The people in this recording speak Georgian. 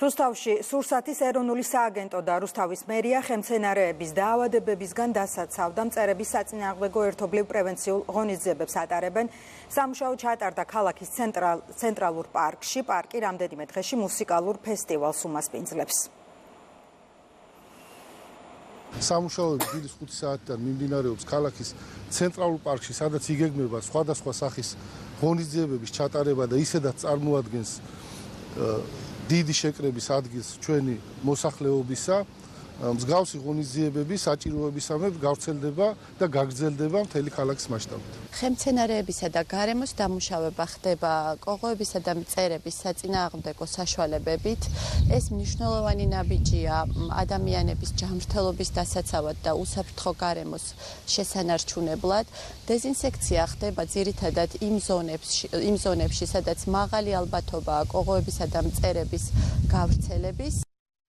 რუსთავში სურსათის ეროვნული სააგენტო და რუსთავის მერია ხელმცენარეების დაავადებებისგან დასაცავდა მწერების საწინააღმდეგო ერთობლივ პრევენციულ ღონისძიებებს ატარებენ. სამუშაო ჩატარდა ქალაქის ცენტრალურ პარკში. პარკი რამდენიმე დღეში მუსიკალურ ფესტივალს უმასპინძლებს. სამუშაოები დილის 5 საათიდან მიმდინარეობს ქალაქის ცენტრალურ პარკში, სადაც იგეგმება სხვადასხვა სახის ღონისძიებების ჩატარება და ისედაც წარმოადგენს დიდი შეკრების ადგილს ჩვენი მოსახლეობისა. მსგავსი ღონისძიებები საჭიროებისამებრ გავრცელდება და გაგრძელდება მთელი ქალაქის მასშტაბით. ხელმცენარეებისა და გარემოს დამუშავება ხდება კოღოებისა და მწერების საწინააღმდეგო საშუალებებით. ეს მნიშვნელოვანი ნაბიჯია ადამიანების ჯანმრთელობის დასაცავად და უსაფრთხო გარემოს შესანარჩუნებლად. დეზინსექცია ხდება ძირითადად იმ ზონებში, სადაც მაღალი ალბათობაა კოღოებისა და მწერების გავრცელების.